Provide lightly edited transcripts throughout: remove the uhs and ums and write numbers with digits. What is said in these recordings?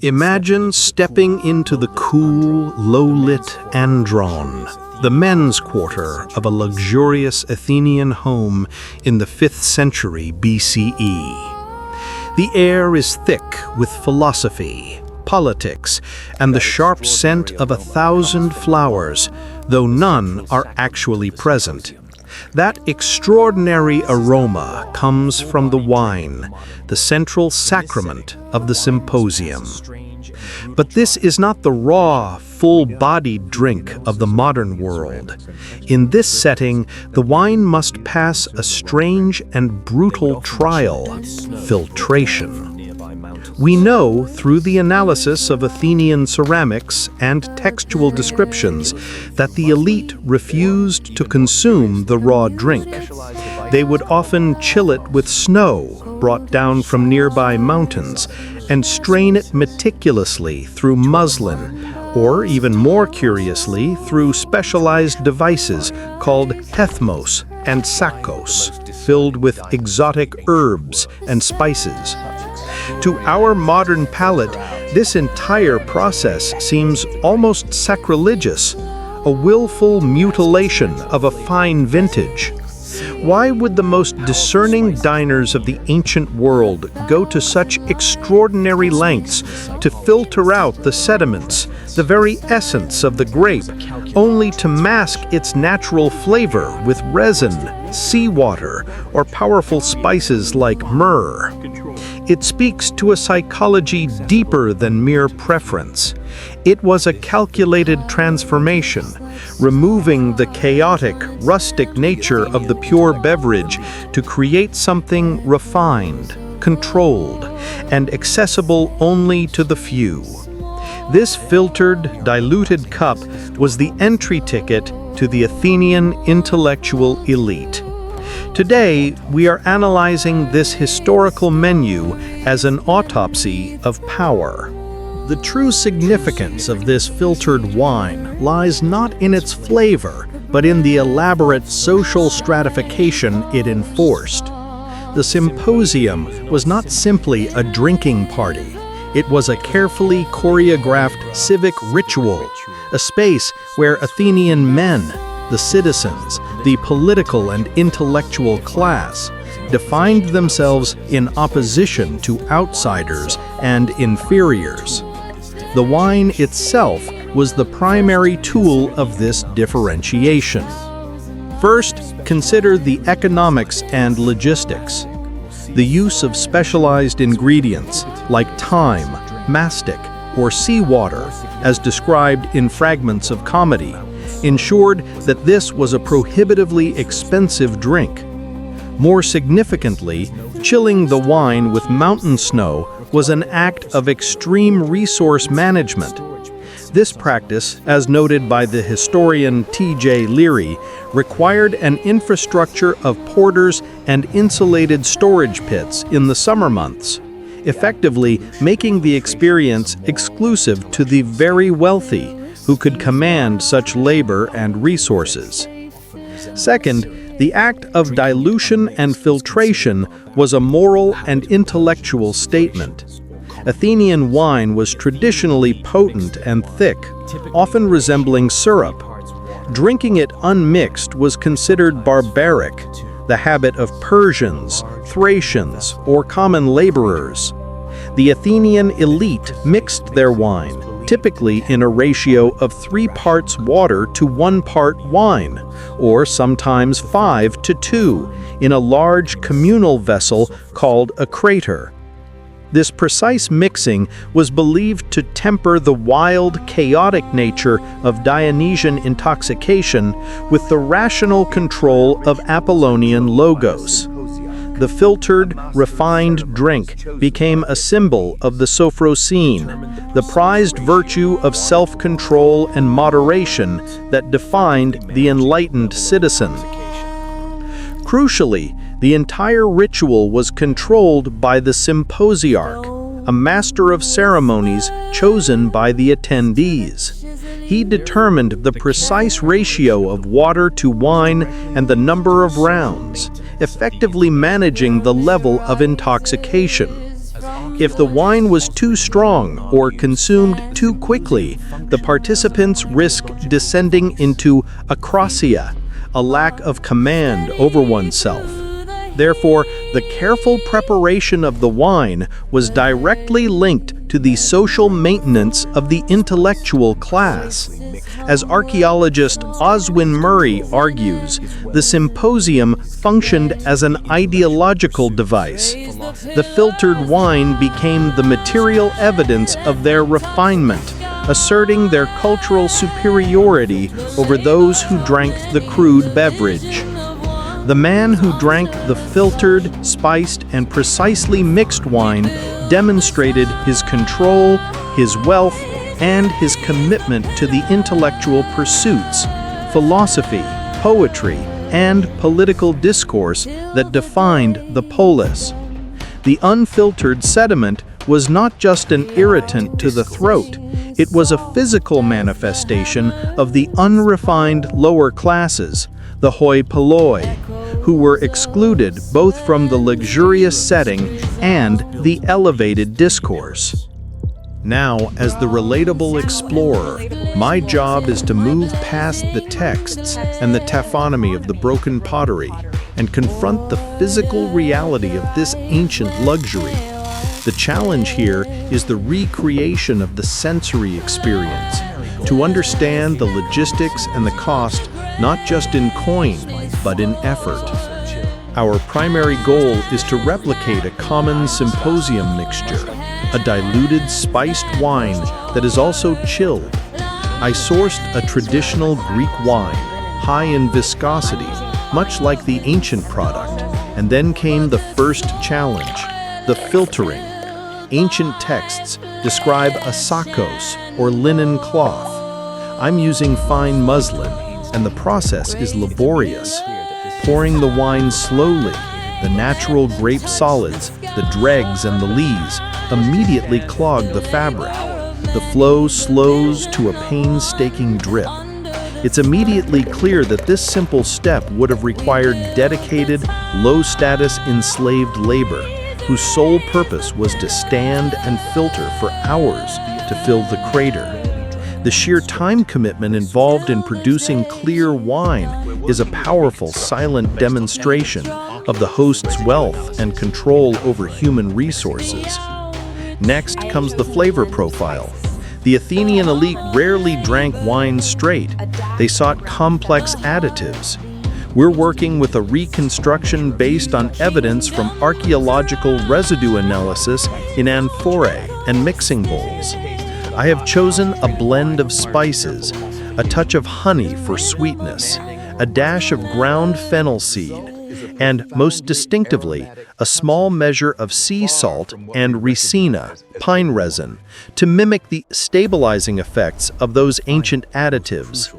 Imagine stepping into the cool, low-lit Andron, the men's quarter of a luxurious Athenian home in the 5th century BCE. The air is thick with philosophy, politics, and the sharp scent of 1,000 flowers, though none are actually present. That extraordinary aroma comes from the wine, the central sacrament of the Symposium. But this is not the raw, full-bodied drink of the modern world. In this setting, the wine must pass a strange and brutal trial: filtration. We know through the analysis of Athenian ceramics and textual descriptions that the elite refused to consume the raw drink. They would often chill it with snow brought down from nearby mountains and strain it meticulously through muslin, or even more curiously, through specialized devices called hethmos and sakos, filled with exotic herbs and spices. To our modern palate, this entire process seems almost sacrilegious, a willful mutilation of a fine vintage. Why would the most discerning diners of the ancient world go to such extraordinary lengths to filter out the sediments, the very essence of the grape, only to mask its natural flavor with resin, seawater, or powerful spices like myrrh? It speaks to a psychology deeper than mere preference. It was a calculated transformation, removing the chaotic, rustic nature of the pure beverage to create something refined, controlled, and accessible only to the few. This filtered, diluted cup was the entry ticket to the Athenian intellectual elite. Today, we are analyzing this historical menu as an autopsy of power. The true significance of this filtered wine lies not in its flavor, but in the elaborate social stratification it enforced. The Symposium was not simply a drinking party. It was a carefully choreographed civic ritual, a space where Athenian men, the citizens, the political and intellectual class, defined themselves in opposition to outsiders and inferiors. The wine itself was the primary tool of this differentiation. First, consider the economics and logistics. The use of specialized ingredients like thyme, mastic, or seawater, as described in fragments of comedy, ensured that this was a prohibitively expensive drink. More significantly, chilling the wine with mountain snow was an act of extreme resource management. This practice, as noted by the historian T.J. Leary, required an infrastructure of porters and insulated storage pits in the summer months, effectively making the experience exclusive to the very wealthy, who could command such labor and resources. Second, the act of dilution and filtration was a moral and intellectual statement. Athenian wine was traditionally potent and thick, often resembling syrup. Drinking it unmixed was considered barbaric, the habit of Persians, Thracians, or common laborers. The Athenian elite mixed their wine, typically in a ratio of 3 parts water to 1 part wine, or sometimes 5 to 2, in a large communal vessel called a crater. This precise mixing was believed to temper the wild, chaotic nature of Dionysian intoxication with the rational control of Apollonian logos. The filtered, refined drink became a symbol of the Sophrosine, the prized virtue of self-control and moderation that defined the enlightened citizen. Crucially, the entire ritual was controlled by the Symposiarch, a master of ceremonies chosen by the attendees. He determined the precise ratio of water to wine and the number of rounds, effectively managing the level of intoxication. If the wine was too strong or consumed too quickly, the participants risked descending into acrosia, a lack of command over oneself. Therefore, the careful preparation of the wine was directly linked to the social maintenance of the intellectual class. As archaeologist Oswin Murray argues, the symposium functioned as an ideological device. The filtered wine became the material evidence of their refinement, asserting their cultural superiority over those who drank the crude beverage. The man who drank the filtered, spiced, and precisely mixed wine demonstrated his control, his wealth, and his commitment to the intellectual pursuits, philosophy, poetry, and political discourse that defined the polis. The unfiltered sediment was not just an irritant to the throat, it was a physical manifestation of the unrefined lower classes, the hoi polloi, who were excluded both from the luxurious setting and the elevated discourse. Now, as the relatable explorer, my job is to move past the texts and the taphonomy of the broken pottery and confront the physical reality of this ancient luxury. The challenge here is the recreation of the sensory experience, to understand the logistics and the cost not just in coin, but in effort. Our primary goal is to replicate a common symposium mixture, a diluted spiced wine that is also chilled. I sourced a traditional Greek wine, high in viscosity, much like the ancient product, and then came the first challenge, the filtering. Ancient texts describe a sakos, or linen cloth. I'm using fine muslin, and the process is laborious. Pouring the wine slowly, the natural grape solids, the dregs and the lees, immediately clog the fabric. The flow slows to a painstaking drip. It's immediately clear that this simple step would have required dedicated, low-status enslaved labor, whose sole purpose was to stand and filter for hours to fill the crater. The sheer time commitment involved in producing clear wine is a powerful, silent demonstration of the host's wealth and control over human resources. Next comes the flavor profile. The Athenian elite rarely drank wine straight. They sought complex additives. We're working with a reconstruction based on evidence from archaeological residue analysis in amphorae and mixing bowls. I have chosen a blend of spices, a touch of honey for sweetness, a dash of ground fennel seed, and most distinctively, a small measure of sea salt and ricina, pine resin, to mimic the stabilizing effects of those ancient additives.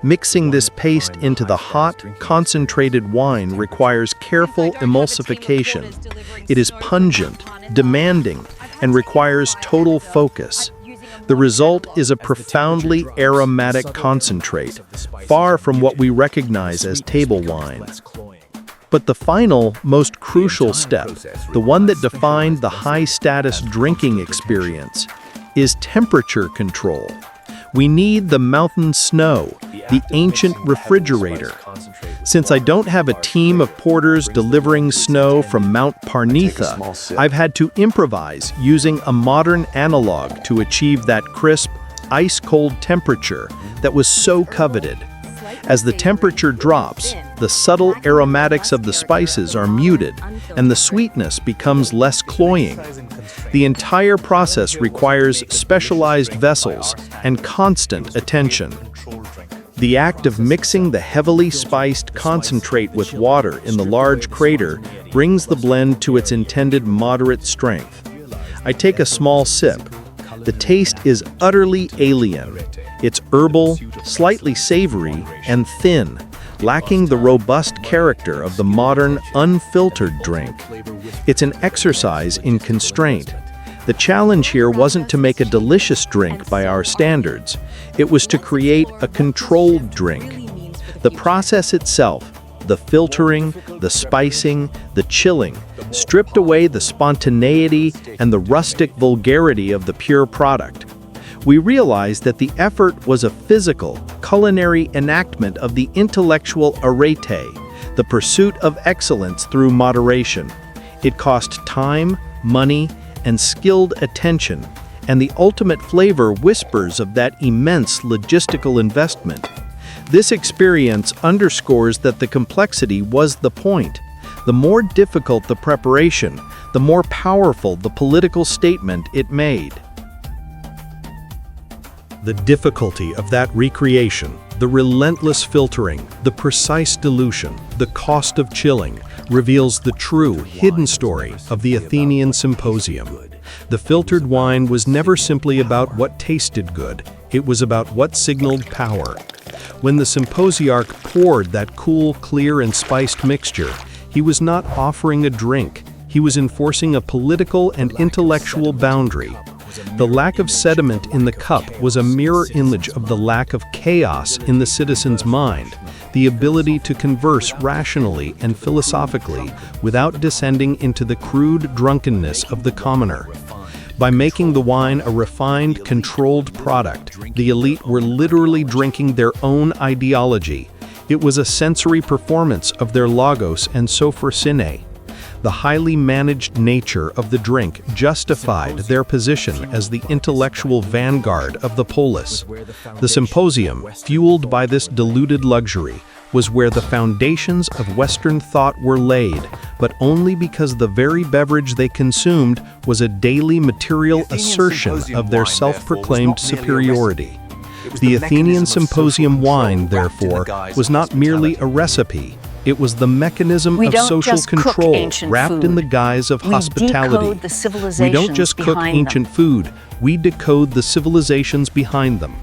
Mixing this paste into the hot, concentrated wine requires careful emulsification. It is pungent, demanding, and requires total focus. The result is a profoundly aromatic concentrate, far from what we recognize as table wine. But the final, most crucial step, the one that defined the high-status drinking experience, is temperature control. We need the mountain snow, the ancient refrigerator. Since I don't have a team of porters delivering snow from Mount Parnitha, I've had to improvise using a modern analog to achieve that crisp, ice-cold temperature that was so coveted. As the temperature drops, the subtle aromatics of the spices are muted, and the sweetness becomes less cloying. The entire process requires specialized vessels and constant attention. The act of mixing the heavily spiced concentrate with water in the large crater brings the blend to its intended moderate strength. I take a small sip. The taste is utterly alien. It's herbal, slightly savory, and thin, lacking the robust character of the modern, unfiltered drink. It's an exercise in constraint. The challenge here wasn't to make a delicious drink by our standards. It was to create a controlled drink. The process itself, The filtering, the spicing, the chilling, stripped away the spontaneity and the rustic vulgarity of the pure product. We realized that the effort was a physical, culinary enactment of the intellectual arete, the pursuit of excellence through moderation. It cost time, money, and skilled attention, and the ultimate flavor whispers of that immense logistical investment. This experience underscores that the complexity was the point. The more difficult the preparation, the more powerful the political statement it made. The difficulty of that recreation, the relentless filtering, the precise dilution, the cost of chilling, reveals the true, hidden story of the Athenian Symposium. The filtered wine was never simply about what tasted good, it was about what signaled power. When the Symposiarch poured that cool, clear, and spiced mixture, he was not offering a drink, he was enforcing a political and intellectual boundary. The lack of sediment in the cup was a mirror image of the lack of chaos in the citizen's mind, the ability to converse rationally and philosophically without descending into the crude drunkenness of the commoner. By making the wine a refined, controlled product, the elite were literally drinking their own ideology. It was a sensory performance of their logos and sophrosyne. The highly managed nature of the drink justified their position as the intellectual vanguard of the polis. The Symposium, fueled by this diluted luxury, was where the foundations of Western thought were laid, but only because the very beverage they consumed was a daily material assertion of their self-proclaimed superiority. The Athenian Symposium wine, therefore, was not merely a recipe. It was the mechanism of social control wrapped in the guise of hospitality. We don't just cook ancient food, we decode the civilizations behind them.